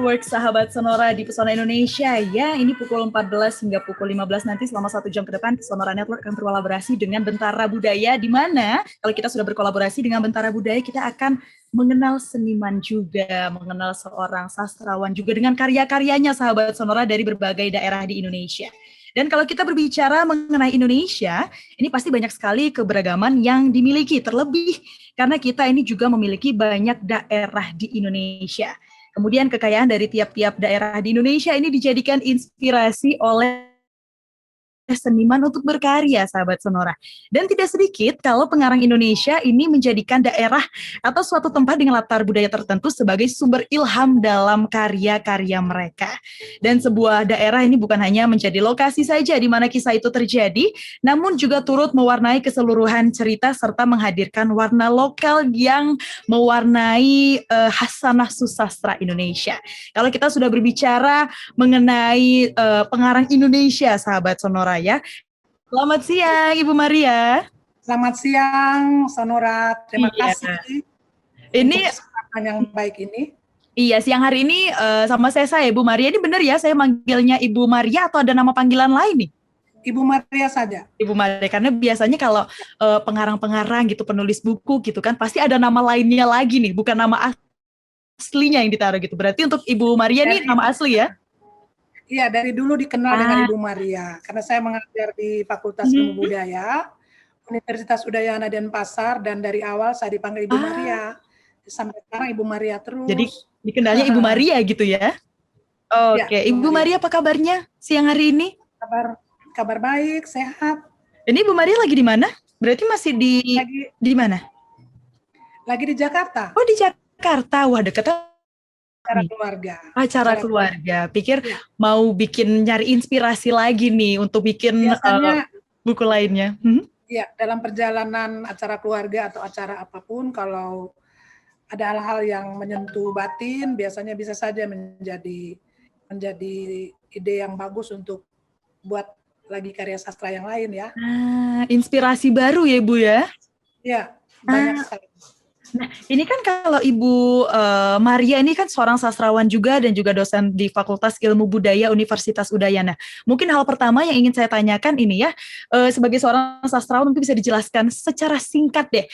Network sahabat Sonora di Pesona Indonesia. Ya, ini pukul 14 hingga pukul 15 nanti selama 1 jam ke depan Sonora Network akan berkolaborasi dengan Bentara Budaya, di mana kalau kita sudah berkolaborasi dengan Bentara Budaya, kita akan mengenal seniman juga, mengenal seorang sastrawan juga dengan karya-karyanya sahabat Sonora dari berbagai daerah di Indonesia. Dan kalau kita berbicara mengenai Indonesia, ini pasti banyak sekali keberagaman yang dimiliki, terlebih karena kita ini juga memiliki banyak daerah di Indonesia. Kemudian kekayaan dari tiap-tiap daerah di Indonesia ini dijadikan inspirasi oleh seniman untuk berkarya, sahabat Sonora. Dan tidak sedikit kalau pengarang Indonesia ini menjadikan daerah atau suatu tempat dengan latar budaya tertentu sebagai sumber ilham dalam karya-karya mereka. Dan sebuah daerah ini bukan hanya menjadi lokasi saja di mana kisah itu terjadi, namun juga turut mewarnai keseluruhan cerita serta menghadirkan warna lokal yang mewarnai hasanah susastra Indonesia. Kalau kita sudah berbicara mengenai pengarang Indonesia, sahabat Sonora ya. Selamat siang, Ibu Maria. Selamat siang, Sonora. Terima kasih. Ini kesempatan yang baik ini. Iya, siang hari ini sama saya Ibu Maria. Ini benar ya, saya manggilnya Ibu Maria atau ada nama panggilan lain nih? Ibu Maria saja. Ibu Maria, karena biasanya kalau pengarang-pengarang gitu, penulis buku gitu kan, pasti ada nama lainnya lagi nih, bukan nama aslinya yang ditaruh gitu. Berarti untuk Ibu Maria nih nama asli ya? Iya, dari dulu dikenal dengan Ibu Maria, karena saya mengajar di Fakultas Ilmu Budaya, Universitas Udayana Denpasar, dan dari awal saya dipanggil Ibu Maria. Sampai sekarang Ibu Maria terus. Jadi dikenalnya Ibu Maria gitu ya? Oke, ya, Ibu Maria apa kabarnya siang hari ini? Kabar baik, sehat. Ini Ibu Maria lagi di mana? Berarti masih di mana? Lagi di Jakarta. Oh, di Jakarta. Wah, dekat acara keluarga. Acara keluarga. Pikir ya, mau nyari inspirasi lagi nih untuk bikin buku lainnya. Iya, dalam perjalanan acara keluarga atau acara apapun, kalau ada hal-hal yang menyentuh batin, biasanya bisa saja menjadi ide yang bagus untuk buat lagi karya sastra yang lain ya. Inspirasi baru ya, Bu ya? Iya, banyak sekali. Nah, ini kan kalau Ibu Maria ini kan seorang sastrawan juga dan juga dosen di Fakultas Ilmu Budaya Universitas Udayana. Mungkin hal pertama yang ingin saya tanyakan ini ya, sebagai seorang sastrawan mungkin bisa dijelaskan secara singkat deh,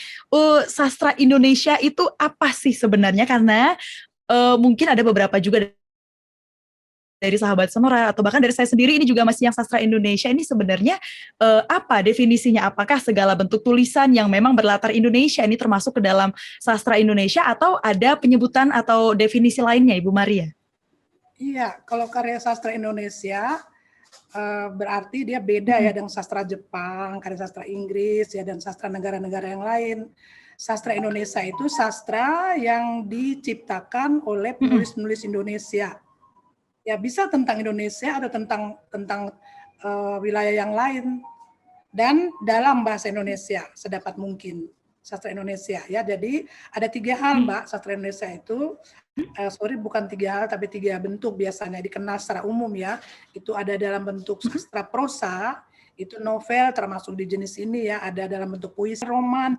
sastra Indonesia itu apa sih sebenarnya? Karena mungkin ada beberapa juga dari sahabat Sonora atau bahkan dari saya sendiri ini juga masih yang sastra Indonesia ini sebenarnya apa definisinya? Apakah segala bentuk tulisan yang memang berlatar Indonesia ini termasuk ke dalam sastra Indonesia atau ada penyebutan atau definisi lainnya, Ibu Maria? Iya, kalau karya sastra Indonesia berarti dia beda ya dengan sastra Jepang, karya sastra Inggris ya dan sastra negara-negara yang lain. Sastra Indonesia itu sastra yang diciptakan oleh penulis-penulis Indonesia. Ya bisa tentang Indonesia atau tentang wilayah yang lain dan dalam bahasa Indonesia sedapat mungkin sastra Indonesia ya. Jadi ada 3 hal Mbak, sastra Indonesia itu bukan 3 hal tapi 3 bentuk biasanya dikenal secara umum ya. Itu ada dalam bentuk sastra prosa, itu novel termasuk di jenis ini ya, ada dalam bentuk puisi, roman,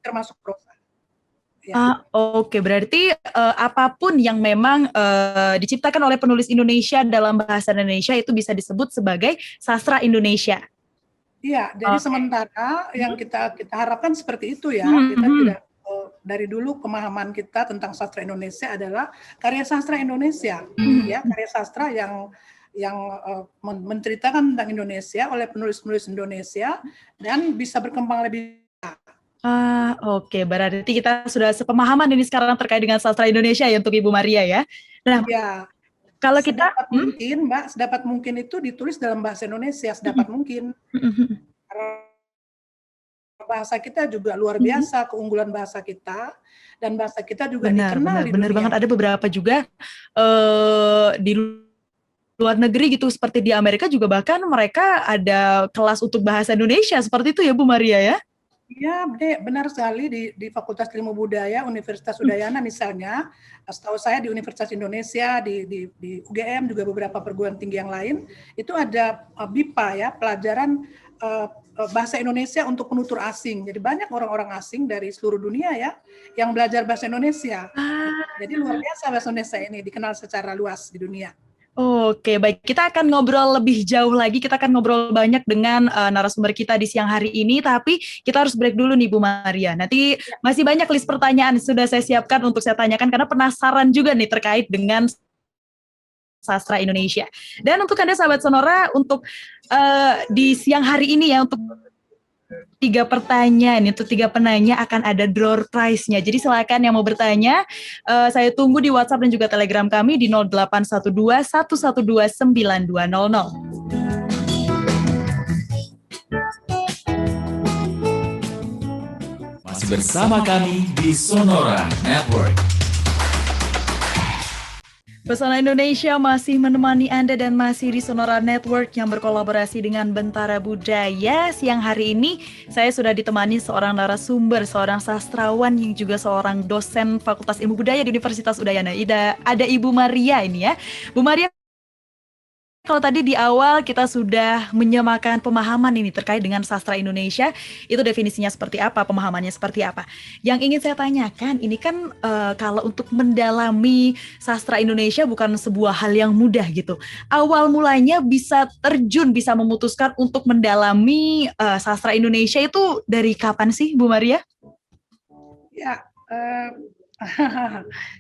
termasuk prosa. Ya. Oke, berarti apapun yang memang diciptakan oleh penulis Indonesia dalam bahasa Indonesia itu bisa disebut sebagai sastra Indonesia. Iya, jadi sementara yang kita harapkan seperti itu ya. Kita tidak dari dulu pemahaman kita tentang sastra Indonesia adalah karya sastra Indonesia, ya karya sastra yang menceritakan tentang Indonesia oleh penulis-penulis Indonesia dan bisa berkembang lebih. Oke, berarti kita sudah sepemahaman ini sekarang terkait dengan sastra Indonesia ya untuk Ibu Maria ya. Nah, ya, kalau kita mungkin Mbak, sedapat mungkin itu ditulis dalam bahasa Indonesia, sedapat mungkin. Karena bahasa kita juga luar biasa, keunggulan bahasa kita dan bahasa kita juga dikenal di dunia. Benar banget, ada beberapa juga di luar negeri gitu, seperti di Amerika juga bahkan mereka ada kelas untuk bahasa Indonesia, seperti itu ya Bu Maria ya? Iya, benar sekali di Fakultas Ilmu Budaya Universitas Udayana misalnya, setahu saya di Universitas Indonesia, di UGM juga beberapa perguruan tinggi yang lain, itu ada BIPA ya, pelajaran bahasa Indonesia untuk penutur asing. Jadi banyak orang-orang asing dari seluruh dunia ya yang belajar bahasa Indonesia. Jadi luar biasa bahasa Indonesia ini dikenal secara luas di dunia. Oke, baik. Kita akan ngobrol lebih jauh lagi. Kita akan ngobrol banyak dengan narasumber kita di siang hari ini. Tapi kita harus break dulu nih, Bu Maria. Nanti masih banyak list pertanyaan sudah saya siapkan untuk saya tanyakan karena penasaran juga nih terkait dengan sastra Indonesia. Dan untuk Anda sahabat Sonora, untuk di siang hari ini ya, untuk 3 pertanyaan, itu 3 penanya akan ada door prize-nya. Jadi silakan yang mau bertanya, saya tunggu di WhatsApp dan juga Telegram kami di 0812 112 9200. Masih bersama kami di Sonora Network. Pesona Indonesia masih menemani Anda dan masih di Sonora Network yang berkolaborasi dengan Bentara Budaya. Siang hari ini saya sudah ditemani seorang narasumber, seorang sastrawan yang juga seorang dosen Fakultas Ilmu Budaya di Universitas Udayana. Ada Ibu Maria ini ya. Bu Maria, kalau tadi di awal kita sudah menyamakan pemahaman ini terkait dengan sastra Indonesia, itu definisinya seperti apa, pemahamannya seperti apa. Yang ingin saya tanyakan, ini kan kalau untuk mendalami sastra Indonesia bukan sebuah hal yang mudah gitu. Awal mulanya bisa terjun, bisa memutuskan untuk mendalami sastra Indonesia itu dari kapan sih, Bu Maria? Ya,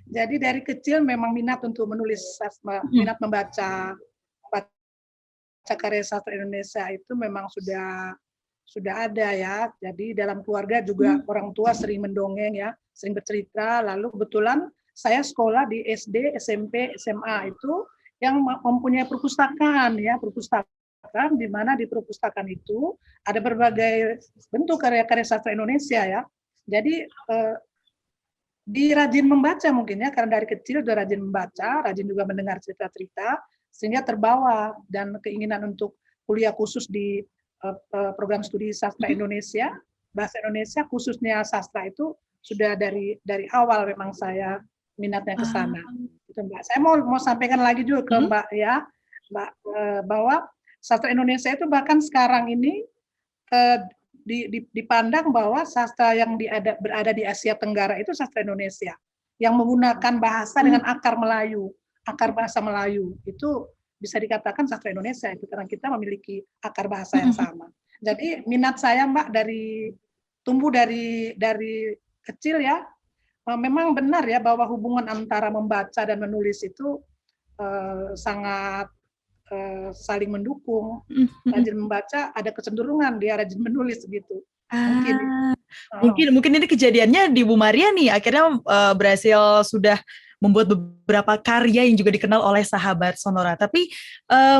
jadi dari kecil memang minat untuk menulis, minat membaca karya sastra Indonesia itu memang sudah ada ya. Jadi dalam keluarga juga orang tua sering mendongeng ya, sering bercerita. Lalu kebetulan saya sekolah di SD, SMP, SMA itu yang mempunyai perpustakaan ya, perpustakaan di mana di perpustakaan itu ada berbagai bentuk karya-karya sastra Indonesia ya. Jadi rajin membaca mungkin ya, karena dari kecil udah rajin membaca, rajin juga mendengar cerita-cerita, sehingga terbawa dan keinginan untuk kuliah khusus di program studi sastra Indonesia, bahasa Indonesia khususnya sastra itu sudah dari awal memang saya minatnya ke sana. Itu Mbak. Saya mau sampaikan lagi juga ke Mbak ya, Mbak, bahwa sastra Indonesia itu bahkan sekarang ini dipandang bahwa sastra yang berada di Asia Tenggara itu sastra Indonesia yang menggunakan bahasa dengan akar Melayu. Akar bahasa Melayu itu bisa dikatakan sastra Indonesia itu karena kita memiliki akar bahasa yang sama. Jadi minat saya Mbak tumbuh dari kecil ya. Memang benar ya bahwa hubungan antara membaca dan menulis itu sangat saling mendukung. Rajin membaca ada kecenderungan dia rajin menulis gitu. Mungkin ini kejadiannya di Bu Maria nih, akhirnya berhasil sudah membuat beberapa karya yang juga dikenal oleh sahabat Sonora. Tapi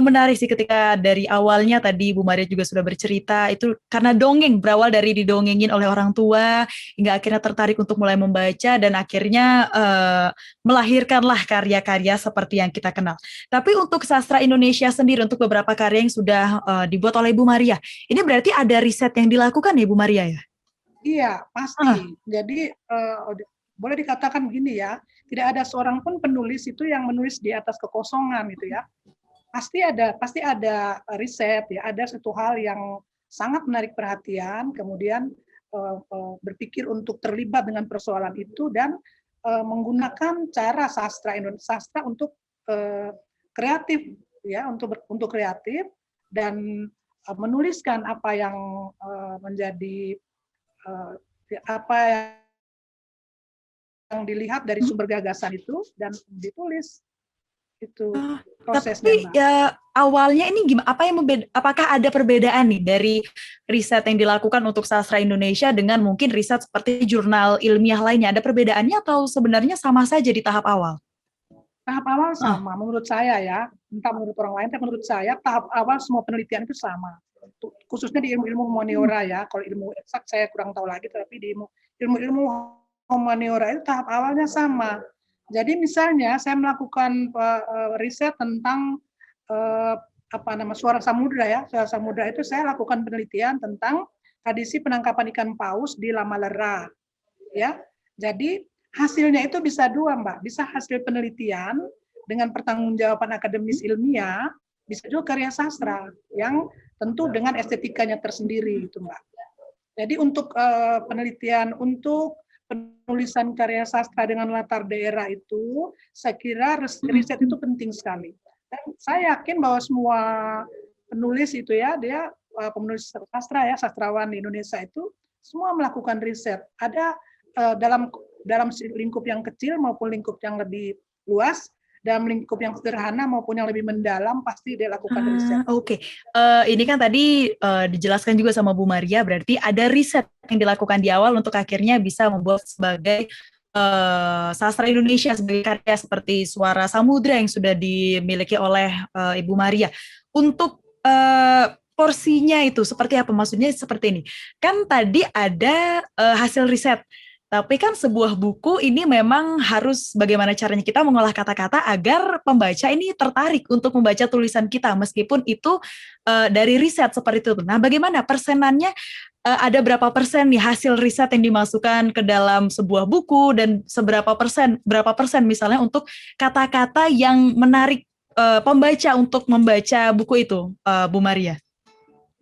menarik sih ketika dari awalnya tadi Bu Maria juga sudah bercerita, itu karena dongeng, berawal dari didongengin oleh orang tua, hingga akhirnya tertarik untuk mulai membaca, dan akhirnya melahirkanlah karya-karya seperti yang kita kenal. Tapi untuk sastra Indonesia sendiri, untuk beberapa karya yang sudah dibuat oleh Bu Maria, ini berarti ada riset yang dilakukan ya Bu Maria ya? Iya, pasti. Jadi boleh dikatakan begini ya, tidak ada seorang pun penulis itu yang menulis di atas kekosongan gitu ya. Pasti ada riset ya, ada satu hal yang sangat menarik perhatian, kemudian berpikir untuk terlibat dengan persoalan itu dan menggunakan cara sastra untuk kreatif ya, untuk kreatif dan menuliskan apa yang menjadi apa yang dilihat dari sumber gagasan itu dan ditulis. Itu prosesnya. Tapi ya awalnya ini gimana? Apakah ada perbedaan nih dari riset yang dilakukan untuk sastra Indonesia dengan mungkin riset seperti jurnal ilmiah lainnya? Ada perbedaannya atau sebenarnya sama saja di tahap awal? Tahap awal sama, menurut saya ya. Entah menurut orang lain, tapi menurut saya tahap awal semua penelitian itu sama. Khususnya di ilmu humaniora ya. Kalau ilmu eksak saya kurang tahu lagi, tapi di ilmu humaniora itu tahap awalnya sama. Jadi misalnya saya melakukan riset tentang suara samudra ya. Suara samudra itu saya lakukan penelitian tentang tradisi penangkapan ikan paus di Lamalera. Ya. Jadi hasilnya itu bisa dua, Mbak. Bisa hasil penelitian dengan pertanggungjawaban akademis ilmiah bisa juga karya sastra yang tentu dengan estetikanya tersendiri itu Mbak. Jadi untuk penelitian untuk penulisan karya sastra dengan latar daerah itu, saya kira riset itu penting sekali. Dan saya yakin bahwa semua penulis itu ya, dia penulis sastra ya, sastrawan di Indonesia itu semua melakukan riset. Ada dalam lingkup yang kecil maupun lingkup yang lebih luas, dalam lingkup yang sederhana maupun yang lebih mendalam pasti dia lakukan riset. Oke. Ini kan tadi dijelaskan juga sama Bu Maria, berarti ada riset yang dilakukan di awal untuk akhirnya bisa membuat sebagai sastra Indonesia sebagai karya seperti Suara Samudra yang sudah dimiliki oleh Ibu Maria. Untuk porsinya itu seperti apa? Maksudnya seperti ini. Kan tadi ada hasil riset. Tapi kan sebuah buku ini memang harus bagaimana caranya kita mengolah kata-kata agar pembaca ini tertarik untuk membaca tulisan kita, meskipun itu dari riset seperti itu. Nah, bagaimana persenannya, ada berapa persen nih hasil riset yang dimasukkan ke dalam sebuah buku, dan berapa persen misalnya untuk kata-kata yang menarik pembaca untuk membaca buku itu, Bu Maria?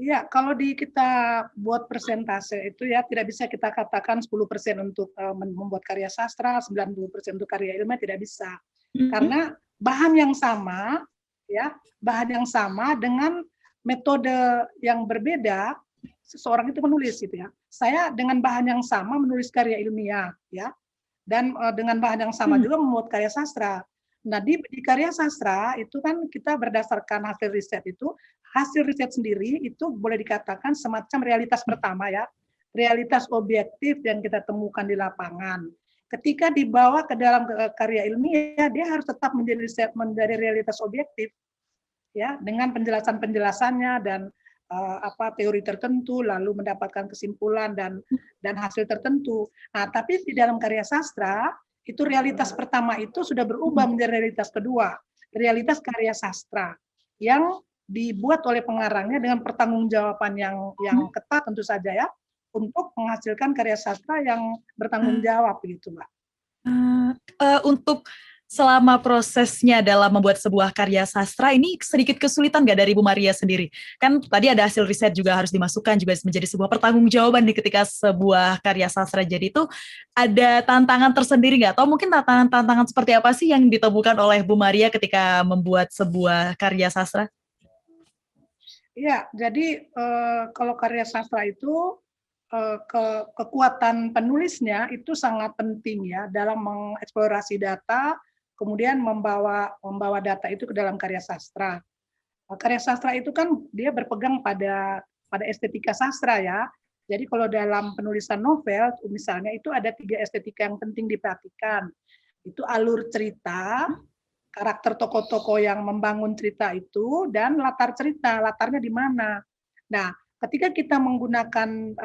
Ya, kalau kita buat persentase itu ya tidak bisa kita katakan 10% untuk membuat karya sastra, 90% untuk karya ilmiah, tidak bisa. Karena bahan yang sama ya, bahan yang sama dengan metode yang berbeda seseorang itu menulis gitu ya. Saya dengan bahan yang sama menulis karya ilmiah ya. Dan dengan bahan yang sama juga membuat karya sastra. Nah, di karya sastra itu kan kita berdasarkan hasil riset itu, hasil riset sendiri itu boleh dikatakan semacam realitas pertama ya, realitas objektif yang kita temukan di lapangan. Ketika dibawa ke dalam karya ilmiah, dia harus tetap menjadi realitas objektif ya, dengan penjelasan-penjelasannya dan teori tertentu, lalu mendapatkan kesimpulan dan hasil tertentu. Nah, tapi di dalam karya sastra itu realitas pertama itu sudah berubah menjadi realitas kedua, realitas karya sastra yang dibuat oleh pengarangnya dengan pertanggungjawaban yang ketat tentu saja ya, untuk menghasilkan karya sastra yang bertanggung jawab begitu, Mbak. Untuk selama prosesnya dalam membuat sebuah karya sastra ini sedikit kesulitan nggak dari Bu Maria sendiri? Kan tadi ada hasil riset juga harus dimasukkan, juga menjadi sebuah pertanggungjawaban nih ketika sebuah karya sastra jadi itu ada tantangan tersendiri nggak? Atau mungkin tantangan seperti apa sih yang ditemukan oleh Bu Maria ketika membuat sebuah karya sastra? Iya, jadi kalau karya sastra itu kekuatan penulisnya itu sangat penting ya dalam mengeksplorasi data, kemudian membawa data itu ke dalam karya sastra. Karya sastra itu kan dia berpegang pada estetika sastra ya. Jadi kalau dalam penulisan novel misalnya itu ada 3 estetika yang penting diperhatikan. Itu alur cerita, karakter tokoh-tokoh yang membangun cerita itu, dan latar cerita, latarnya di mana. Nah, ketika kita menggunakan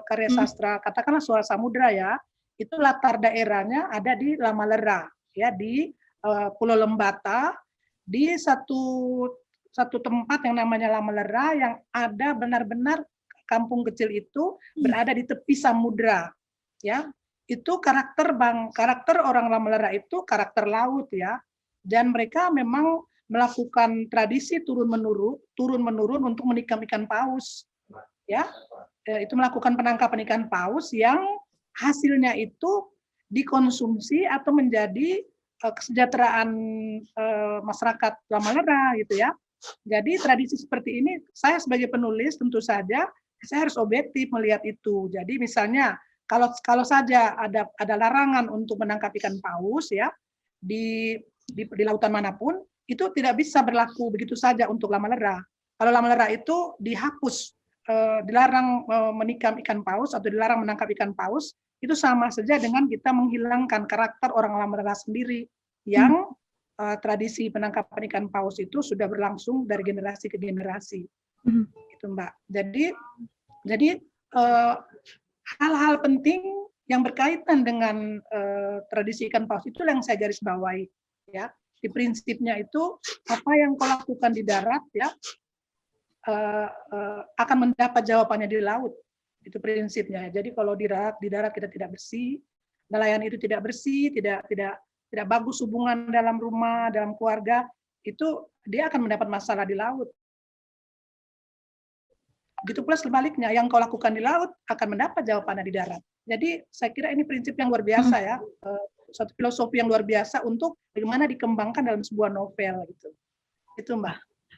karya sastra, katakanlah Suara Samudra ya, itu latar daerahnya ada di Lamalera, ya di Pulau Lembata, di satu tempat yang namanya Lamalera yang ada benar-benar kampung kecil itu berada di tepi samudra, ya. Itu karakter orang Lamalera itu karakter laut ya. Dan mereka memang melakukan tradisi turun menurun untuk menikam ikan paus, ya, itu melakukan penangkapan ikan paus yang hasilnya itu dikonsumsi atau menjadi kesejahteraan masyarakat Lamalera gitu ya. Jadi tradisi seperti ini saya sebagai penulis tentu saja saya harus objektif melihat itu. Jadi misalnya kalau saja ada larangan untuk menangkap ikan paus ya di lautan manapun, itu tidak bisa berlaku begitu saja untuk Lamalera. Kalau Lamalera itu dihapus, dilarang menikam ikan paus atau dilarang menangkap ikan paus, itu sama saja dengan kita menghilangkan karakter orang Lamalera sendiri yang tradisi penangkapan ikan paus itu sudah berlangsung dari generasi ke generasi. Itu Mbak. Jadi hal-hal penting yang berkaitan dengan tradisi ikan paus itu yang saya garis bawahi. Ya, di prinsipnya itu apa yang kau lakukan di darat ya akan mendapat jawabannya di laut, itu prinsipnya. Jadi kalau di darat kita tidak bersih, nelayan itu tidak bersih, tidak bagus hubungan dalam rumah, dalam keluarga, itu dia akan mendapat masalah di laut. Begitu pula sebaliknya, yang kau lakukan di laut akan mendapat jawabannya di darat. Jadi saya kira ini prinsip yang luar biasa ya, suatu filosofi yang luar biasa untuk bagaimana dikembangkan dalam sebuah novel gitu. Itu Mbak.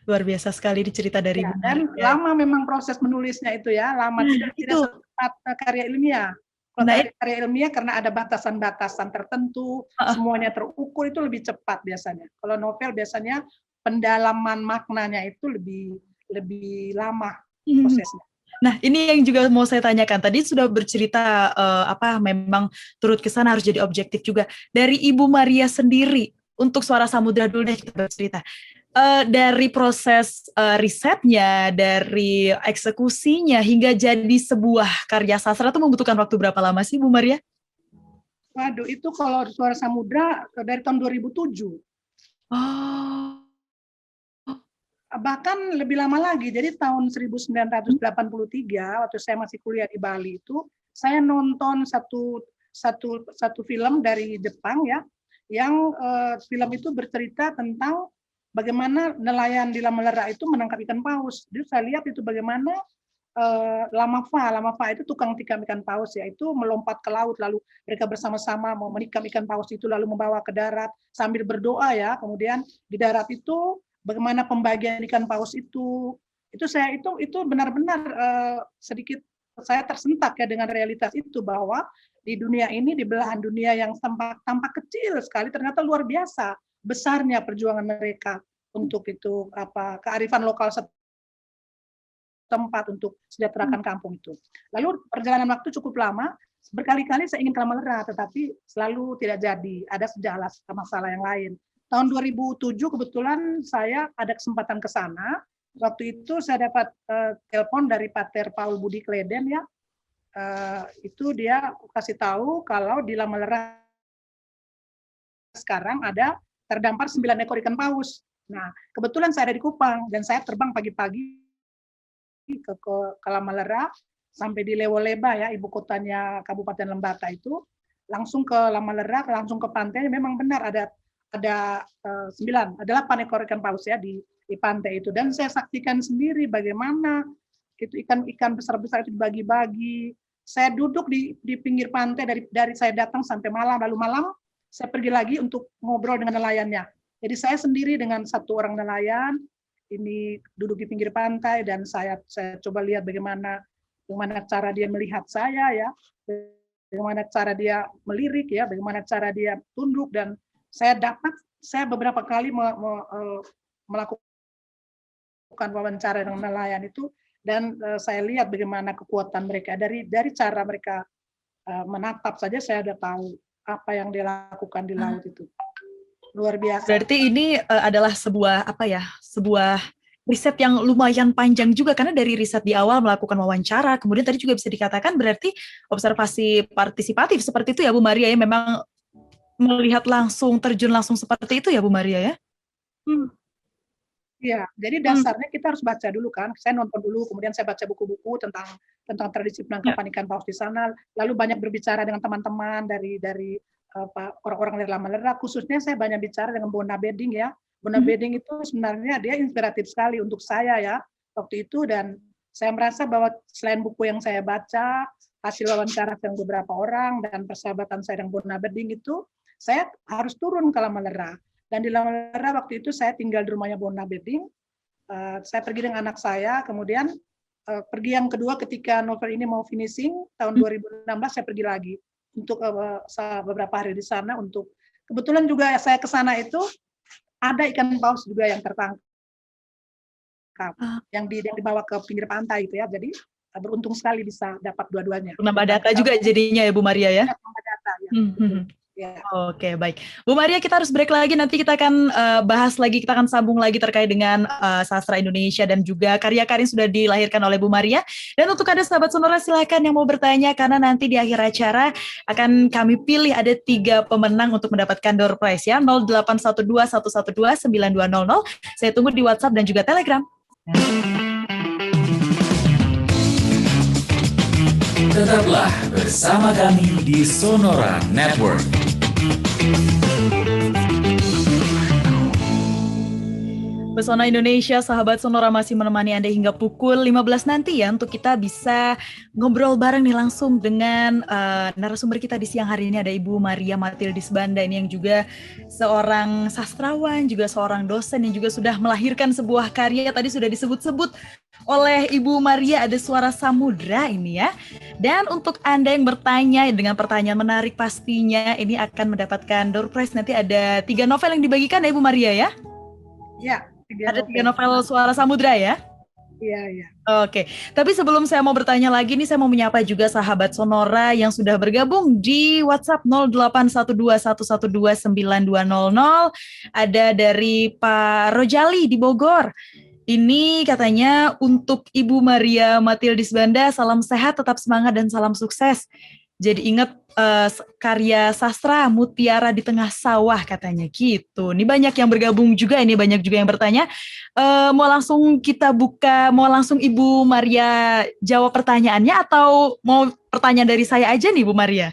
Luar biasa sekali dicerita dari Ya, Bu dan Maria. lama memang proses menulisnya itu ya, lama tidak secepat karya ilmiah. Kalau karya ilmiah karena ada batasan-batasan tertentu, semuanya terukur itu lebih cepat biasanya. Kalau novel biasanya pendalaman maknanya itu lebih lama prosesnya. Nah, ini yang juga mau saya tanyakan. Tadi sudah bercerita memang turut ke sana harus jadi objektif juga. Dari Ibu Maria sendiri, untuk Suara Samudra dulu deh kita bercerita. Dari proses risetnya, dari eksekusinya, hingga jadi sebuah karya sastra itu membutuhkan waktu berapa lama sih, Bu Maria? Waduh, itu kalau Suara Samudra dari tahun 2007. Oh. Bahkan lebih lama lagi, jadi tahun 1983 waktu saya masih kuliah di Bali itu, saya nonton satu film dari Jepang ya, yang film itu bercerita tentang bagaimana nelayan di Lamalera itu menangkap ikan paus. Jadi saya lihat itu bagaimana Lamafa itu tukang tikam ikan paus ya, itu melompat ke laut lalu mereka bersama-sama mau menikam ikan paus itu lalu membawa ke darat sambil berdoa ya. Kemudian di darat itu bagaimana pembagian ikan paus itu saya itu benar-benar sedikit saya tersentak ya dengan realitas itu, bahwa di dunia ini, di belahan dunia yang tampak kecil sekali, ternyata luar biasa besarnya perjuangan mereka untuk itu kearifan lokal tempat untuk sejahterakan kampung itu. Lalu perjalanan waktu cukup lama, berkali-kali saya ingin ke Lamalera, tetapi selalu tidak jadi, ada sejala masalah yang lain. Tahun 2007 kebetulan saya ada kesempatan ke sana. Waktu itu saya dapat telepon dari Pater Paul Budi Kleden ya. Itu dia kasih tahu kalau di Lamalera sekarang ada terdampar 9 ekor ikan paus. Nah, kebetulan saya ada di Kupang dan saya terbang pagi-pagi ke Lamalera sampai di Lewoleba ya, ibu kotanya Kabupaten Lembata itu, langsung ke Lamalera, langsung ke pantai. Memang benar ada 8 ekor ikan paus ya di pantai itu, dan saya saksikan sendiri bagaimana itu ikan besar-besar itu dibagi-bagi. Saya duduk di pinggir pantai dari saya datang sampai malam, lalu malam saya pergi lagi untuk ngobrol dengan nelayannya. Jadi saya sendiri dengan satu orang nelayan ini duduk di pinggir pantai, dan saya coba lihat bagaimana cara dia melihat saya ya, bagaimana cara dia melirik ya, bagaimana cara dia tunduk, dan saya beberapa kali melakukan wawancara dengan nelayan itu, dan saya lihat bagaimana kekuatan mereka dari cara mereka menatap saja saya sudah tahu apa yang dia lakukan di laut itu. Luar biasa. Berarti ini adalah sebuah riset yang lumayan panjang juga, karena dari riset di awal melakukan wawancara, kemudian tadi juga bisa dikatakan berarti observasi partisipatif seperti itu ya Bu Maria ya, memang melihat langsung, terjun langsung seperti itu ya Bu Maria ya? Iya, jadi dasarnya kita harus baca dulu kan. Saya nonton dulu, kemudian saya baca buku-buku tentang tradisi penangkapan ikan paus di sana. Lalu banyak berbicara dengan teman-teman dari orang-orang dari Lamalera. Khususnya saya banyak bicara dengan Bona Beding ya. Bona Beding itu sebenarnya dia inspiratif sekali untuk saya ya waktu itu, dan saya merasa bahwa selain buku yang saya baca, hasil wawancara dengan beberapa orang dan persahabatan saya dengan Bona Beding itu, saya harus turun ke Lamalera. Dan di Lamalera waktu itu saya tinggal di rumahnya Bona Beding. Saya pergi dengan anak saya, kemudian pergi yang kedua ketika novel ini mau finishing, tahun 2016 saya pergi lagi untuk beberapa hari di sana. Untuk kebetulan juga saya ke sana itu ada ikan paus juga yang tertangkap, yang dibawa ke pinggir pantai itu ya. Jadi beruntung sekali bisa dapat dua-duanya. Menambah data juga jadinya ya Bu Maria ya? Menambah data ya. Ya. Oke, baik. Bu Maria, kita harus break lagi. Nanti kita akan bahas lagi, kita akan sambung lagi terkait dengan sastra Indonesia dan juga karya-karya yang sudah dilahirkan oleh Bu Maria. Dan untuk Anda sahabat Sonora, silakan yang mau bertanya, karena nanti di akhir acara akan kami pilih ada 3 pemenang untuk mendapatkan door prize ya, 0812 112 9200. Saya tunggu di WhatsApp dan juga Telegram. Tetaplah bersama kami di Sonora Network. Pesona Indonesia, sahabat Sonora masih menemani Anda hingga pukul 15 nanti ya, untuk kita bisa ngobrol bareng nih langsung dengan narasumber kita di siang hari ini. Ada Ibu Maria Matildis Banda ini yang juga seorang sastrawan, juga seorang dosen yang juga sudah melahirkan sebuah karya. Tadi sudah disebut-sebut oleh Ibu Maria, ada Suara Samudra ini ya. Dan untuk Anda yang bertanya dengan pertanyaan menarik pastinya ini akan mendapatkan door prize. Nanti ada 3 novel yang dibagikan ya Ibu Maria ya? Ya, Ada 3 novel Suara Samudra ya? Iya, iya. Oke, tapi sebelum saya mau bertanya lagi nih, saya mau menyapa juga sahabat Sonora yang sudah bergabung di WhatsApp 081211292200. Ada dari Pak Rojali di Bogor. Ini katanya untuk Ibu Maria Matildis Banda, salam sehat, tetap semangat dan salam sukses. Jadi ingat karya sastra Mutiara di Tengah Sawah katanya gitu. Ini banyak yang bergabung juga, ini banyak juga yang bertanya. Mau langsung kita buka, mau langsung Ibu Maria jawab pertanyaannya atau mau pertanyaan dari saya aja nih Bu Maria?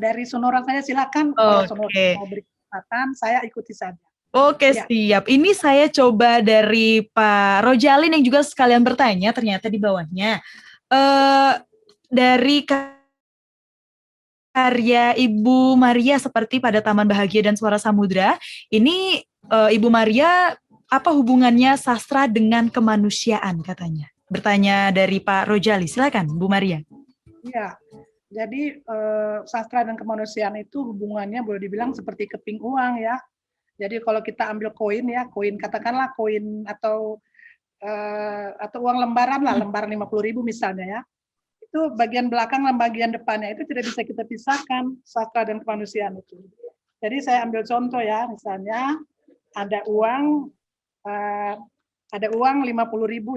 Dari Sonora saya silakan. Kalau Sonora mau beri kesempatan, saya ikuti saja. Oke, siap. Ini saya coba dari Pak Rojalin yang juga sekalian bertanya ternyata di bawahnya. Dari karya Ibu Maria seperti Pada Taman Bahagia dan Suara Samudra, ini Ibu Maria apa hubungannya sastra dengan kemanusiaan katanya? Bertanya dari Pak Rojali, silakan Bu Maria. Iya, jadi sastra dan kemanusiaan itu hubungannya boleh dibilang seperti keping uang ya. Jadi kalau kita ambil koin ya, koin katakanlah koin atau uang lembaran lah, lembaran 50.000 misalnya ya. Itu bagian belakang dan bagian depannya itu tidak bisa kita pisahkan, sastra dan kemanusiaan itu. Jadi saya ambil contoh ya, misalnya ada uang 50.000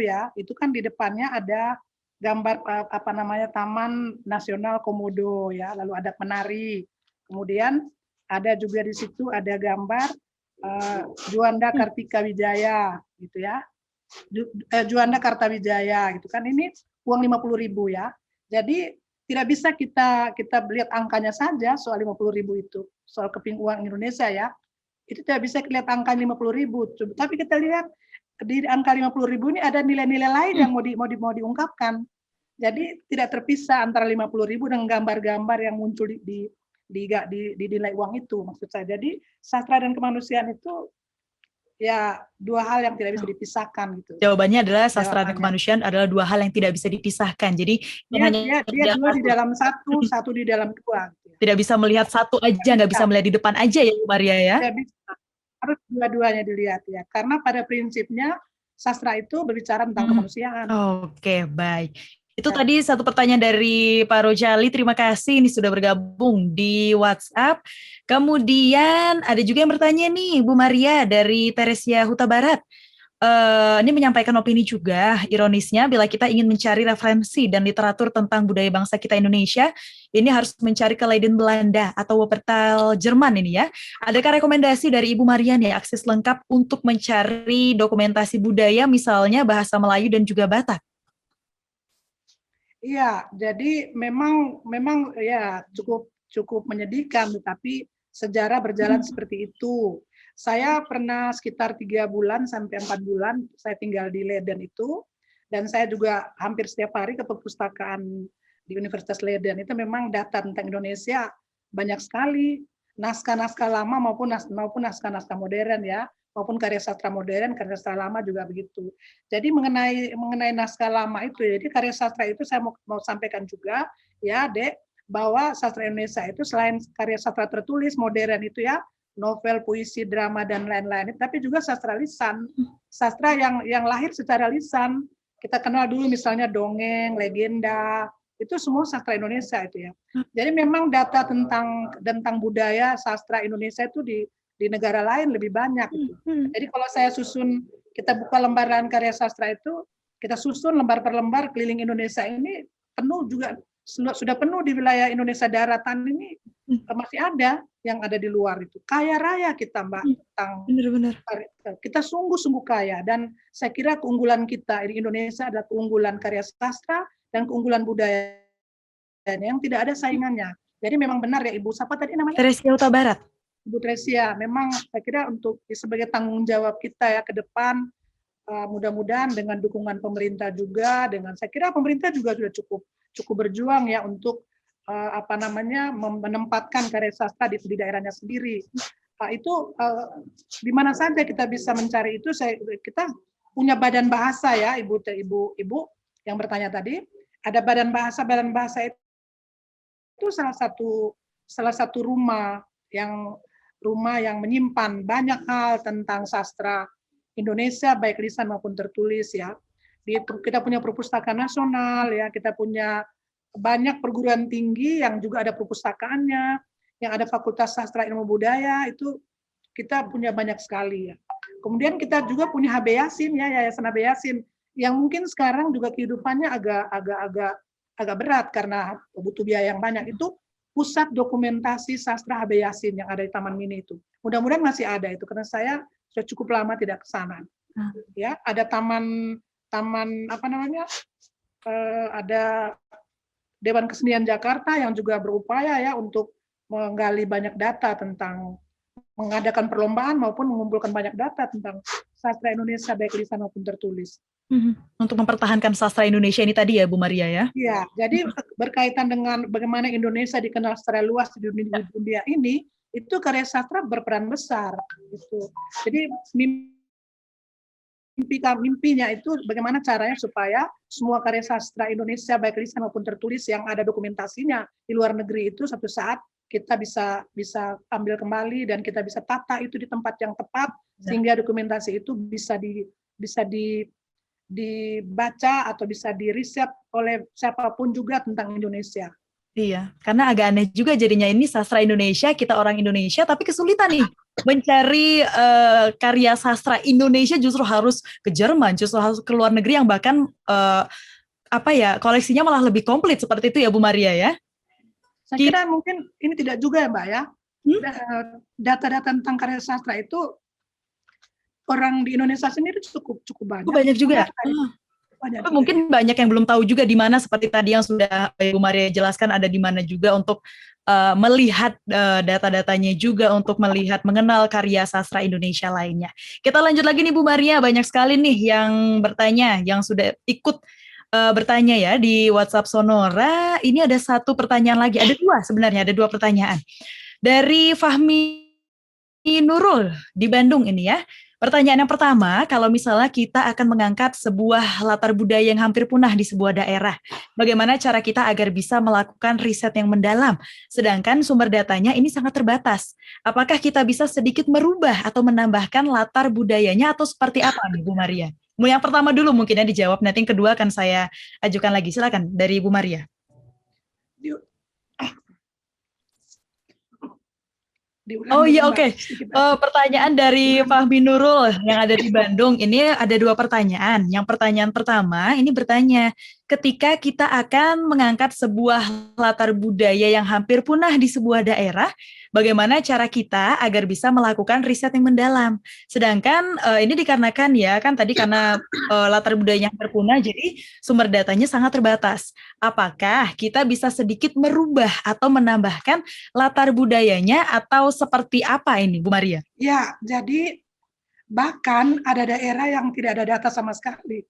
ya, itu kan di depannya ada gambar Taman Nasional Komodo ya, lalu ada penari, kemudian ada juga di situ ada gambar Juanda Kartika Wijaya gitu ya, Juanda Kartawijaya gitu kan, ini uang 50.000 ya. Jadi tidak bisa kita lihat angkanya saja soal 50.000 itu, soal keping uang Indonesia ya. Itu tidak bisa lihat angka 50.000, tapi kita lihat di angka 50.000 ini ada nilai-nilai lain yang mau diungkapkan. Jadi tidak terpisah antara 50.000 dengan gambar-gambar yang muncul di nilai uang itu, maksud saya. Jadi sastra dan kemanusiaan itu ya dua hal yang tidak bisa dipisahkan gitu. Jawabannya adalah sastra dan kemanusiaan adalah dua hal yang tidak bisa dipisahkan. Jadi dia dua di dalam satu di dalam dua. Tidak bisa melihat satu aja, nggak bisa melihat di depan aja ya Bu Maria ya? Tidak bisa, harus dua-duanya dilihat ya. Karena pada prinsipnya sastra itu berbicara tentang kemanusiaan. Oke, baik. Itu tadi satu pertanyaan dari Pak Rojali, terima kasih ini sudah bergabung di WhatsApp. Kemudian ada juga yang bertanya nih, Bu Maria dari Teresia Huta Barat. Ini menyampaikan opini juga, ironisnya bila kita ingin mencari referensi dan literatur tentang budaya bangsa kita Indonesia, ini harus mencari ke Leiden Belanda atau Wuppertal Jerman ini ya. Adakah rekomendasi dari Ibu Maria nih akses lengkap untuk mencari dokumentasi budaya misalnya bahasa Melayu dan juga Batak? Iya, jadi memang ya cukup menyedihkan, tetapi sejarah berjalan seperti itu. Saya pernah sekitar 3 bulan sampai 4 bulan saya tinggal di Leiden itu, dan saya juga hampir setiap hari ke perpustakaan di Universitas Leiden. Itu memang data tentang Indonesia banyak sekali, naskah-naskah lama maupun naskah-naskah modern ya, maupun karya sastra modern, karya sastra lama juga begitu. Jadi mengenai naskah lama itu, jadi karya sastra itu saya mau sampaikan juga ya, Dek, bahwa sastra Indonesia itu selain karya sastra tertulis modern itu ya, novel, puisi, drama dan lain-lain, tapi juga sastra lisan, sastra yang lahir secara lisan. Kita kenal dulu misalnya dongeng, legenda, itu semua sastra Indonesia itu ya. Jadi memang data tentang budaya sastra Indonesia itu di negara lain lebih banyak. Jadi kalau saya susun, kita buka lembaran karya sastra itu, kita susun lembar per lembar keliling Indonesia ini penuh juga, sudah penuh di wilayah Indonesia daratan ini, masih ada yang ada di luar itu. Kaya raya kita Mbak, tentang kita sungguh-sungguh kaya, dan saya kira keunggulan kita di Indonesia adalah keunggulan karya sastra dan keunggulan budaya yang tidak ada saingannya. Jadi memang benar ya Ibu, siapa tadi namanya? Teresia Huta Barat. Ibu Tresia, memang saya kira untuk sebagai tanggung jawab kita ya ke depan, mudah-mudahan dengan dukungan pemerintah juga, saya kira pemerintah juga sudah cukup berjuang ya untuk menempatkan karya sastra di daerahnya sendiri. Itu di mana saja kita bisa mencari itu. Kita punya badan bahasa ya, ibu yang bertanya tadi. Ada badan bahasa itu salah satu rumah yang menyimpan banyak hal tentang sastra Indonesia, baik lisan maupun tertulis ya. Kita punya perpustakaan nasional ya, kita punya banyak perguruan tinggi yang juga ada perpustakaannya, yang ada Fakultas Sastra Ilmu Budaya, itu kita punya banyak sekali ya. Kemudian kita juga punya HB Yasin ya, Yayasan HB Yasin, yang mungkin sekarang juga kehidupannya agak berat karena butuh biaya yang banyak. Itu pusat dokumentasi sastra HB Yasin yang ada di Taman Mini itu. Mudah-mudahan masih ada itu, karena saya sudah cukup lama tidak ke sana. Ya, ada taman ada Dewan Kesenian Jakarta yang juga berupaya ya untuk menggali banyak data tentang mengadakan perlombaan maupun mengumpulkan banyak data tentang sastra Indonesia baik lisan maupun tertulis. Untuk mempertahankan sastra Indonesia ini tadi ya Bu Maria ya? Iya, jadi berkaitan dengan bagaimana Indonesia dikenal secara luas di dunia ini, itu karya sastra berperan besar. Gitu. Jadi mimpinya itu bagaimana caranya supaya semua karya sastra Indonesia baik lisan maupun tertulis yang ada dokumentasinya di luar negeri itu suatu saat kita bisa ambil kembali dan kita bisa tata itu di tempat yang tepat sehingga dokumentasi itu bisa dibaca atau bisa diriset oleh siapapun juga tentang Indonesia. Iya, karena agak aneh juga jadinya ini sastra Indonesia, kita orang Indonesia, tapi kesulitan nih mencari karya sastra Indonesia, justru harus ke Jerman, justru harus ke luar negeri yang bahkan koleksinya malah lebih komplit seperti itu ya Bu Maria ya? Saya kira mungkin ini tidak juga ya Mbak ya. Data-data tentang karya sastra itu orang di Indonesia sendiri cukup banyak. Banyak juga. Tapi mungkin banyak yang belum tahu juga di mana, seperti tadi yang sudah Ibu Maria jelaskan, ada di mana juga untuk melihat data-datanya juga, untuk mengenal karya sastra Indonesia lainnya. Kita lanjut lagi nih Bu Maria, banyak sekali nih yang bertanya, yang sudah ikut bertanya ya di WhatsApp Sonora. Ini ada satu pertanyaan lagi, ada dua pertanyaan. Dari Fahmi Nurul di Bandung ini ya. Pertanyaan yang pertama, kalau misalnya kita akan mengangkat sebuah latar budaya yang hampir punah di sebuah daerah, bagaimana cara kita agar bisa melakukan riset yang mendalam, sedangkan sumber datanya ini sangat terbatas. Apakah kita bisa sedikit merubah atau menambahkan latar budayanya atau seperti apa nih Bu Maria? Yang pertama dulu mungkin ya dijawab, nanti yang kedua akan saya ajukan lagi. Silakan dari Bu Maria. Oh iya, oke. Pertanyaan dari Fahmi Nurul yang ada di Bandung. Ini ada dua pertanyaan. Yang pertanyaan pertama ini bertanya, ketika kita akan mengangkat sebuah latar budaya yang hampir punah di sebuah daerah, bagaimana cara kita agar bisa melakukan riset yang mendalam? Sedangkan ini dikarenakan ya, kan tadi karena latar budayanya hampir punah, jadi sumber datanya sangat terbatas. Apakah kita bisa sedikit merubah atau menambahkan latar budayanya atau seperti apa ini, Bu Maria? Ya, jadi bahkan ada daerah yang tidak ada data sama sekali.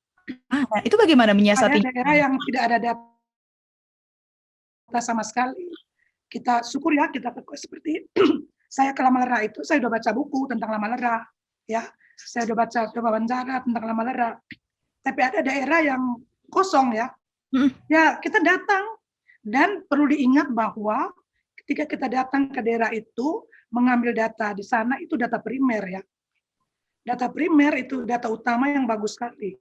Nah, itu bagaimana menyiasati? Ada daerah yang tidak ada data sama sekali. Kita syukur ya, kita seperti saya ke Lamalera itu, saya sudah baca buku tentang Lamalera, ya, saya sudah baca wawancara tentang Lamalera. Tapi ada daerah yang kosong ya, ya kita datang dan perlu diingat bahwa ketika kita datang ke daerah itu mengambil data di sana itu data primer ya. Data primer itu data utama yang bagus sekali.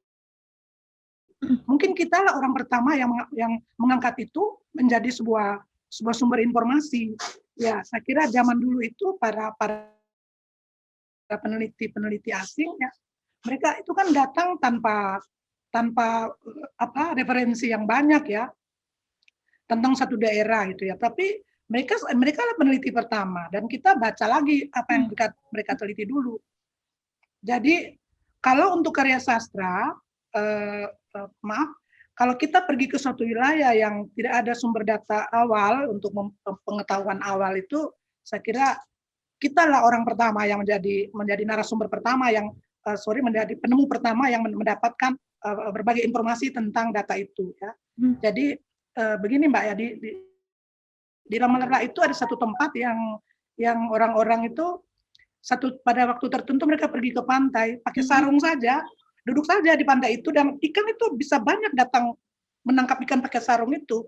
Mungkin kita lah orang pertama yang mengangkat itu menjadi sebuah sumber informasi. Ya, saya kira zaman dulu itu para peneliti asing ya, mereka itu kan datang tanpa referensi yang banyak ya tentang satu daerah gitu ya. Tapi mereka lah peneliti pertama dan kita baca lagi apa yang mereka teliti dulu. Jadi kalau untuk karya sastra, kalau kita pergi ke suatu wilayah yang tidak ada sumber data awal untuk pengetahuan awal itu, saya kira kita lah orang pertama yang menjadi narasumber pertama yang menjadi penemu pertama yang mendapatkan berbagai informasi tentang data itu ya. Jadi begini Mbak ya, di Ramallah itu ada satu tempat yang orang-orang itu pada waktu tertentu mereka pergi ke pantai pakai sarung saja, duduk saja di pantai itu, dan ikan itu bisa banyak datang menangkap ikan pakai sarung itu.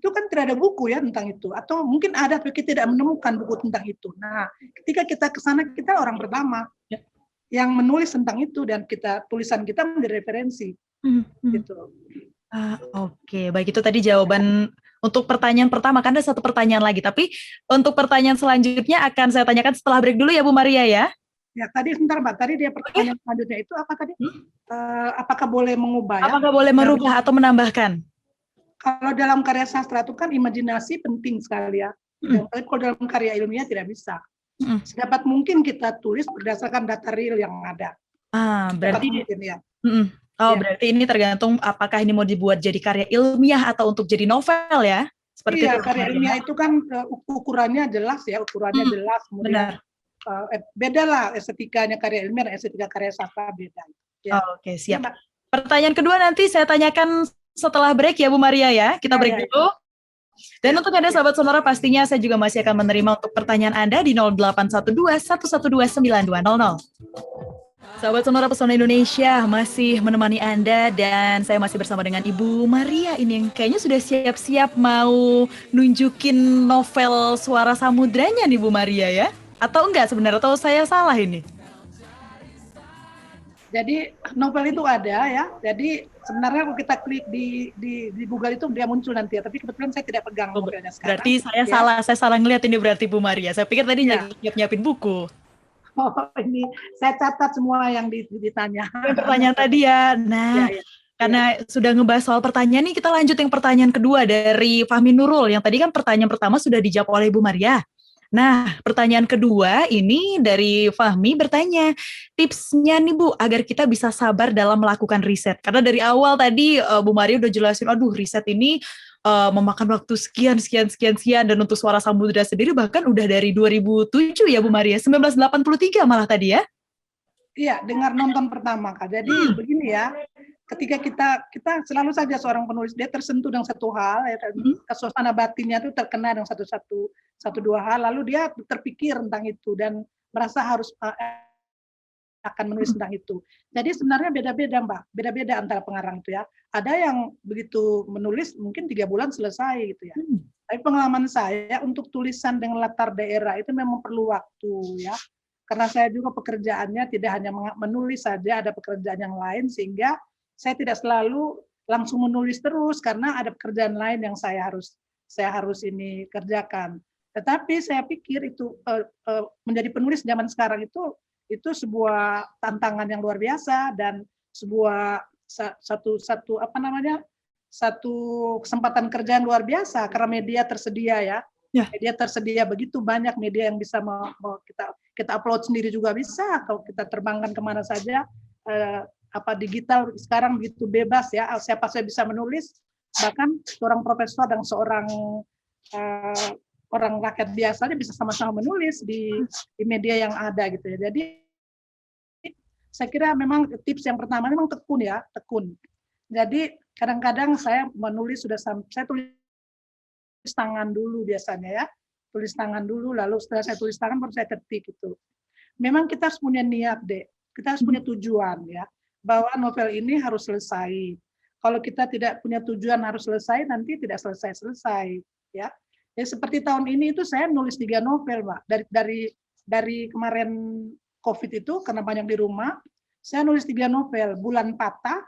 Itu kan tidak ada buku ya tentang itu, atau mungkin ada tapi kita tidak menemukan buku tentang itu. Nah, ketika kita ke sana, kita orang pertama yang menulis tentang itu, dan tulisan kita menjadi referensi. Gitu. Oke, baik, itu tadi jawaban untuk pertanyaan pertama. Kan ada satu pertanyaan lagi, tapi untuk pertanyaan selanjutnya akan saya tanyakan setelah break dulu ya Bu Maria ya. Ya, tadi sebentar Mbak, tadi dia pertanyaan selanjutnya itu apa tadi? Apakah boleh mengubah ya? Apakah boleh merubah atau menambahkan? Kalau dalam karya sastra itu kan imajinasi penting sekali ya. Tapi kalau dalam karya ilmiah tidak bisa. Sedapat mungkin kita tulis berdasarkan data real yang ada. Berarti mungkin, ya. Berarti ini tergantung apakah ini mau dibuat jadi karya ilmiah atau untuk jadi novel ya? Seperti itu. Karya ilmiah itu kan ukurannya jelas ya, jelas. Kemudian beda lah estetikanya karya ilmiah dan estetika karya sastra beda. Ya. Oke, siap. Ya, pertanyaan kedua nanti saya tanyakan setelah break ya Bu Maria ya. Kita break dulu. Dan untuk Anda sahabat Sonora, pastinya saya juga masih akan menerima untuk pertanyaan Anda di 0812 112 9200. Sahabat Sonora Pesona Indonesia, masih menemani Anda dan saya masih bersama dengan Ibu Maria ini yang kayaknya sudah siap-siap mau nunjukin novel Suara Samudranya nih Bu Maria ya? Atau enggak sebenarnya, atau saya salah ini? Jadi novel itu ada ya, jadi sebenarnya kalau kita klik di Google itu dia muncul nanti ya, tapi kebetulan saya tidak pegang novelnya sekarang. Berarti saya salah ngeliat ini berarti Bu Maria, saya pikir tadi nyiapin buku. Oh, ini saya catat semua yang ditanya. Pertanyaan tadi ya. Nah, karena sudah ngebahas soal pertanyaan nih, kita lanjut yang pertanyaan kedua dari Fahmi Nurul. Yang tadi kan pertanyaan pertama sudah dijawab oleh Bu Maria. Nah, pertanyaan kedua ini dari Fahmi bertanya, tipsnya nih Bu, agar kita bisa sabar dalam melakukan riset. Karena dari awal tadi Bu Maria udah jelasin, aduh riset ini memakan waktu sekian, dan untuk Suara Samudra sendiri bahkan udah dari 2007 ya Bu Maria, 1983 malah tadi ya? Iya, dengar nonton pertama Kak. Jadi begini ya, ketika kita selalu saja seorang penulis, dia tersentuh dengan satu hal, ya, suasana batinnya itu terkena dengan satu dua hal, lalu dia terpikir tentang itu dan merasa harus akan menulis tentang itu. Jadi sebenarnya beda-beda Mbak, beda-beda antara pengarang itu ya. Ada yang begitu menulis mungkin 3 bulan selesai gitu ya. Tapi pengalaman saya untuk tulisan dengan latar daerah itu memang perlu waktu ya. Karena saya juga pekerjaannya tidak hanya menulis saja, ada pekerjaan yang lain, sehingga saya tidak selalu langsung menulis terus karena ada pekerjaan lain yang saya harus ini kerjakan. Tetapi saya pikir itu menjadi penulis zaman sekarang itu sebuah tantangan yang luar biasa dan sebuah satu kesempatan kerja yang luar biasa karena media tersedia ya. Media tersedia begitu banyak media yang bisa kita upload sendiri juga bisa, kalau kita terbangkan kemana saja. Digital sekarang begitu bebas ya, siapa saja bisa menulis, bahkan seorang profesor dan seorang orang rakyat biasanya bisa sama-sama menulis di media yang ada gitu ya. Jadi saya kira memang tips yang pertama memang tekun. Jadi kadang-kadang saya menulis saya tulis tangan dulu biasanya ya, tulis tangan dulu, lalu setelah saya tulis tangan baru saya ketik gitu. Memang kita harus punya niat kita harus punya tujuan ya, bahwa novel ini harus selesai. Kalau kita tidak punya tujuan harus selesai, nanti tidak selesai ya. Ya seperti tahun ini itu saya nulis 3 novel Mbak, dari kemarin COVID itu karena banyak di rumah, saya nulis 3 novel, Bulan Patah,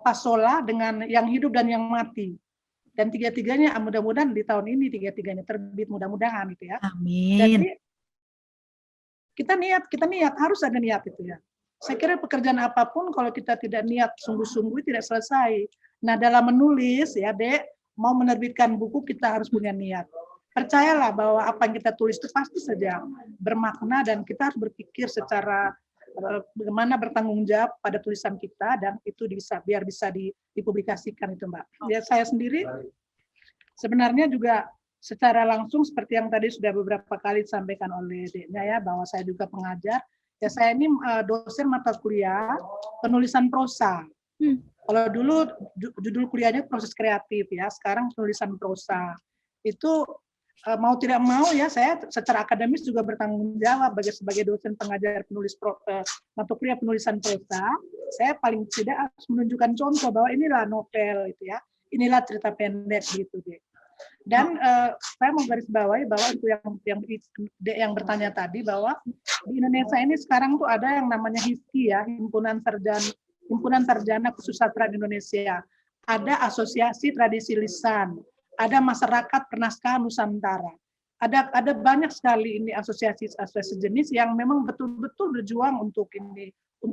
Pasola, dengan Yang Hidup dan Yang Mati. Dan 3-tiganya mudah-mudahan di tahun ini 3-tiganya terbit, mudah-mudahan gitu ya. Amin. Jadi kita niat harus ada niat itu ya. Saya kira pekerjaan apapun kalau kita tidak niat sungguh-sungguh tidak selesai. Nah, dalam menulis ya, Dek, mau menerbitkan buku kita harus punya niat. Percayalah bahwa apa yang kita tulis itu pasti saja bermakna dan kita harus berpikir secara bagaimana bertanggung jawab pada tulisan kita dan itu biar bisa dipublikasikan itu Mbak. Ya saya sendiri sebenarnya juga secara langsung seperti yang tadi sudah beberapa kali disampaikan oleh Deknya ya, bahwa saya juga pengajar. Ya saya ini dosen mata kuliah penulisan prosa. Kalau dulu judul kuliahnya proses kreatif ya, sekarang penulisan prosa. Itu mau tidak mau ya, saya secara akademis juga bertanggung jawab sebagai dosen pengajar penulis mata kuliah penulisan prosa. Saya paling tidak harus menunjukkan contoh bahwa inilah novel itu ya, inilah cerita pendek gitu deh. Dan saya mau garis bawahi bahwa untuk yang bertanya tadi bahwa di Indonesia ini sekarang tuh ada yang namanya HISKI ya, Himpunan Sarjana Kesusastraan Indonesia, ada Asosiasi Tradisi Lisan, ada Masyarakat Penaskah Nusantara, ada banyak sekali ini asosiasi jenis yang memang betul-betul berjuang untuk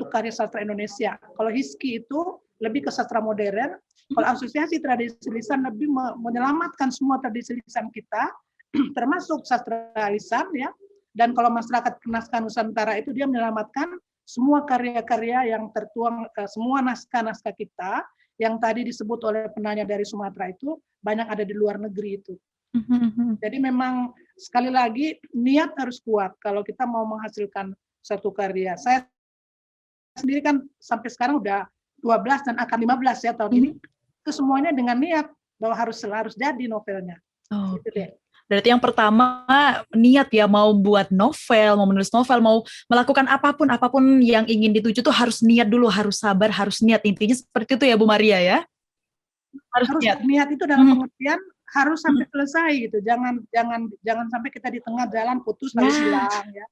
karya sastra Indonesia. Kalau HISKI itu lebih ke sastra modern, kalau Asosiasi Tradisi Lisan lebih menyelamatkan semua tradisi lisan kita, termasuk sastra lisan ya. Dan kalau Masyarakat Penaskah Nusantara itu dia menyelamatkan semua karya-karya yang tertuang semua naskah-naskah kita yang tadi disebut oleh penanya dari Sumatera itu banyak ada di luar negeri itu. Jadi memang sekali lagi niat harus kuat kalau kita mau menghasilkan satu karya. Saya sendiri kan sampai sekarang udah 12 dan akan 15 ya tahun ini. Itu semuanya dengan niat bahwa harus jadi novelnya. Oh, gitu deh. Berarti yang pertama niat ya, mau buat novel, mau menulis novel, mau melakukan apapun yang ingin dituju tuh harus niat dulu, harus sabar, harus niat. Intinya seperti itu ya Bu Maria ya. Harus niat itu dalam pengertian harus sampai selesai gitu. Jangan sampai kita di tengah jalan putus lalu hilang ya.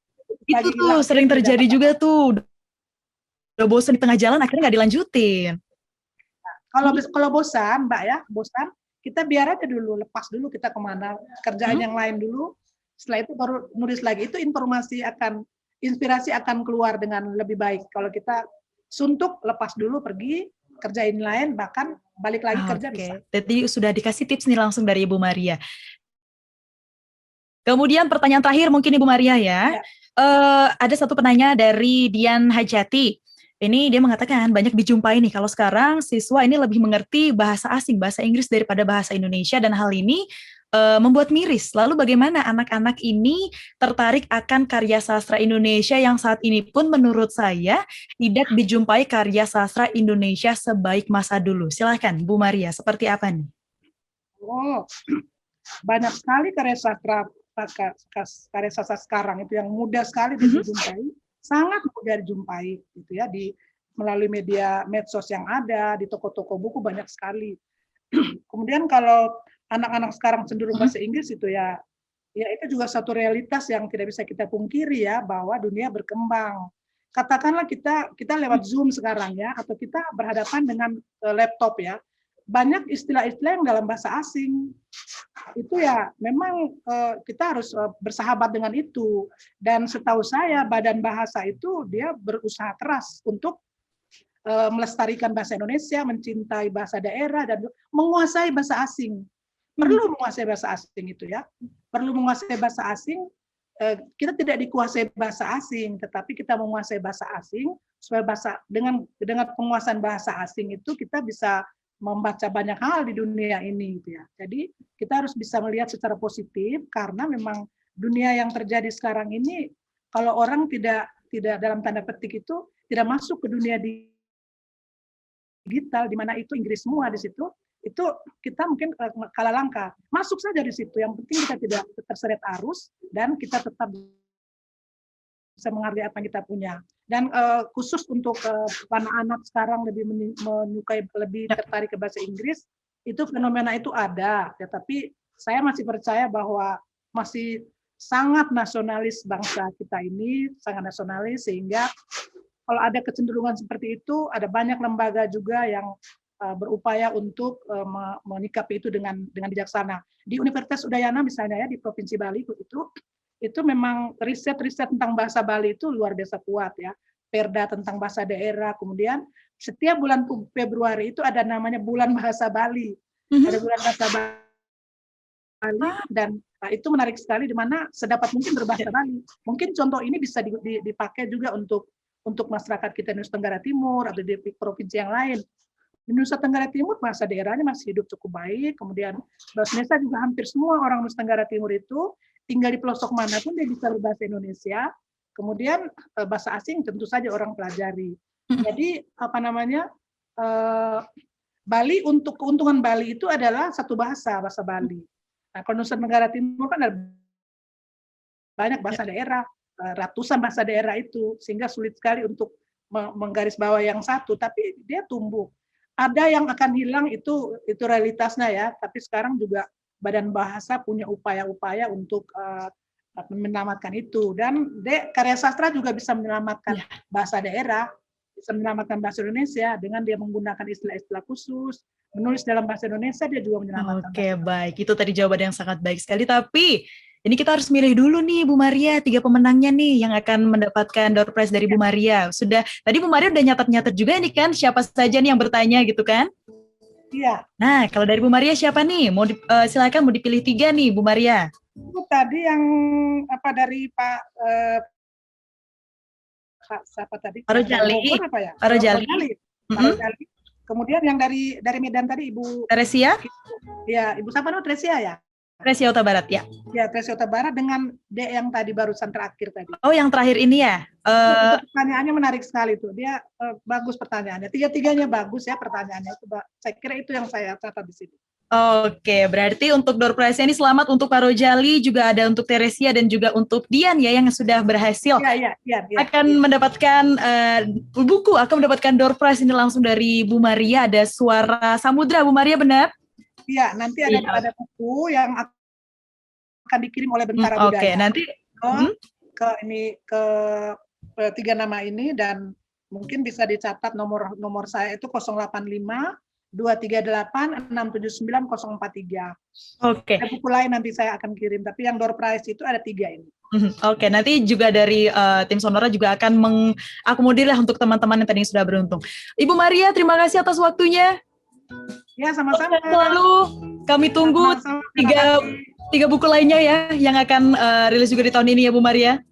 Itu tuh sering terjadi juga tuh. Udah bosan di tengah jalan akhirnya nggak dilanjutin. Kalau bosan Mbak ya, kita biar aja dulu, lepas dulu kita kemana, kerjaan yang lain dulu, setelah itu baru nulis lagi. Itu inspirasi akan keluar dengan lebih baik. Kalau kita suntuk, lepas dulu, pergi, kerjain lain, bahkan balik lagi kerja bisa. Jadi sudah dikasih tips nih langsung dari Ibu Maria. Kemudian pertanyaan terakhir mungkin Ibu Maria ya. Ada satu penanya dari Dian Hajati. Ini dia mengatakan banyak dijumpai nih kalau sekarang siswa ini lebih mengerti bahasa asing, bahasa Inggris daripada bahasa Indonesia, dan hal ini membuat miris. Lalu bagaimana anak-anak ini tertarik akan karya sastra Indonesia yang saat ini pun menurut saya tidak dijumpai karya sastra Indonesia sebaik masa dulu. Silahkan Bu Maria, seperti apa nih? Oh, banyak sekali karya sastra sekarang itu yang mudah sekali dijumpai. Sangat mudah dijumpai gitu ya melalui media medsos yang ada, di toko-toko buku banyak sekali. Kemudian kalau anak-anak sekarang cenderung bahasa Inggris itu ya itu juga satu realitas yang tidak bisa kita pungkiri ya, bahwa dunia berkembang. Katakanlah kita lewat Zoom sekarang ya, atau kita berhadapan dengan laptop ya, banyak istilah-istilah yang dalam bahasa asing. Itu ya memang kita harus bersahabat dengan itu. Dan setahu saya Badan Bahasa itu dia berusaha keras untuk melestarikan bahasa Indonesia, mencintai bahasa daerah, dan menguasai bahasa asing. Perlu menguasai bahasa asing itu ya. Perlu menguasai bahasa asing. Kita tidak dikuasai bahasa asing, tetapi kita menguasai bahasa asing supaya dengan penguasaan bahasa asing itu kita bisa membaca banyak hal di dunia ini gitu ya. Jadi kita harus bisa melihat secara positif, karena memang dunia yang terjadi sekarang ini kalau orang tidak dalam tanda petik itu tidak masuk ke dunia digital di mana itu Inggris semua di situ, itu kita mungkin kalah langkah. Masuk saja di situ, yang penting kita tidak terseret arus dan kita tetap bisa menghargai apa yang kita punya. Dan khusus untuk anak-anak sekarang lebih tertarik ke bahasa Inggris, itu fenomena itu ada. Tetapi saya masih percaya bahwa masih sangat nasionalis bangsa kita ini, sangat nasionalis, sehingga kalau ada kecenderungan seperti itu, ada banyak lembaga juga yang berupaya untuk menyikapi itu dengan bijaksana. Di Universitas Udayana misalnya ya, di Provinsi Bali itu memang riset tentang bahasa Bali itu luar biasa kuat ya. Perda tentang bahasa daerah, kemudian setiap bulan Februari itu ada namanya bulan bahasa Bali. Ada bulan bahasa Bali, dan itu menarik sekali di mana sedapat mungkin berbahasa Bali. Mungkin contoh ini bisa dipakai juga untuk masyarakat kita di Nusa Tenggara Timur atau di provinsi yang lain. Di Nusa Tenggara Timur bahasa daerahnya masih hidup cukup baik. Kemudian bahasa Indonesia juga hampir semua orang Nusa Tenggara Timur itu tinggal di pelosok manapun dia bisa berbahasa Indonesia. Kemudian bahasa asing tentu saja orang pelajari. Jadi apa namanya, Bali, untuk keuntungan Bali itu adalah satu bahasa Bali. Nah, kalau Nusa Tenggara Timur kan ada banyak bahasa daerah, ratusan bahasa daerah itu, sehingga sulit sekali untuk menggarisbawahi yang satu, tapi dia tumbuh. Ada yang akan hilang, itu realitasnya ya, tapi sekarang juga Badan Bahasa punya upaya-upaya untuk menyelamatkan itu, dan karya sastra juga bisa menyelamatkan bahasa daerah, bisa menyelamatkan bahasa Indonesia dengan dia menggunakan istilah-istilah khusus, menulis dalam bahasa Indonesia, dia juga menyelamatkan. Oke, baik. Itu tadi jawaban yang sangat baik sekali. Tapi ini kita harus milih dulu nih Bu Maria, 3 pemenangnya nih yang akan mendapatkan door prize dari Bu Maria. Sudah, tadi Bu Maria udah nyatat-nyatat juga ini kan siapa saja nih yang bertanya gitu kan? Iya. Nah, kalau dari Bu Maria siapa nih? Silakan mau dipilih 3 nih Bu Maria. Itu tadi yang dari Pak siapa tadi? Pak Rojali. Apa ya? Pak Rojali. Kemudian yang dari Medan tadi Ibu Teresia? Ya, Ibu siapa namanya? Tresia ya? Tresia Huta Barat ya. Ya, Tresia Huta Barat dengan D yang tadi barusan terakhir tadi. Oh, yang terakhir ini ya. Itu pertanyaannya menarik sekali tuh. Dia bagus pertanyaannya. Tiga-tiganya bagus ya pertanyaannya. Saya kira itu yang saya catat di sini. Oke, berarti untuk door prize ini selamat untuk Pak Rojali, juga ada untuk Teresia dan juga untuk Dian ya yang sudah berhasil akan mendapatkan buku, akan mendapatkan door prize ini langsung dari Bu Maria. Ada Suara Samudra, Bu Maria benar? Iya, nanti ada buku yang akan dikirim oleh Bentara Budaya. Oke, nanti ke 3 nama ini, dan mungkin bisa dicatat nomor saya itu 085 238 679 043. Oke. Ada buku lain nanti saya akan kirim, tapi yang door prize itu ada 3 ini. Oke, nanti juga dari tim Sonora juga akan mengakomodir lah untuk teman-teman yang tadi sudah beruntung. Ibu Maria, terima kasih atas waktunya. Ya, sama-sama. Selalu kami tunggu tiga buku lainnya ya yang akan rilis juga di tahun ini ya Bu Maria.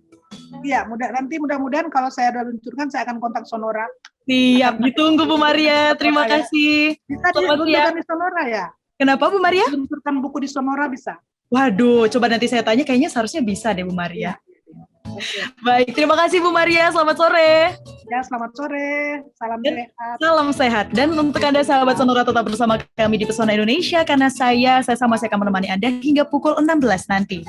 Iya, mudah-mudahan kalau saya sudah luncurkan saya akan kontak Sonora. Siap, ditunggu Bu Maria. Terima kasih. Bisa diluncurkan di Sonora ya? Kenapa Bu Maria? Luncurkan buku di Sonora bisa. Waduh, coba nanti saya tanya, kayaknya seharusnya bisa deh Bu Maria. Baik, terima kasih Bu Maria. Selamat sore. Ya, selamat sore. Salam sehat. Salam sehat. Dan untuk Anda sahabat Sonora tetap bersama kami di Pesona Indonesia karena saya akan menemani Anda hingga pukul 16 nanti.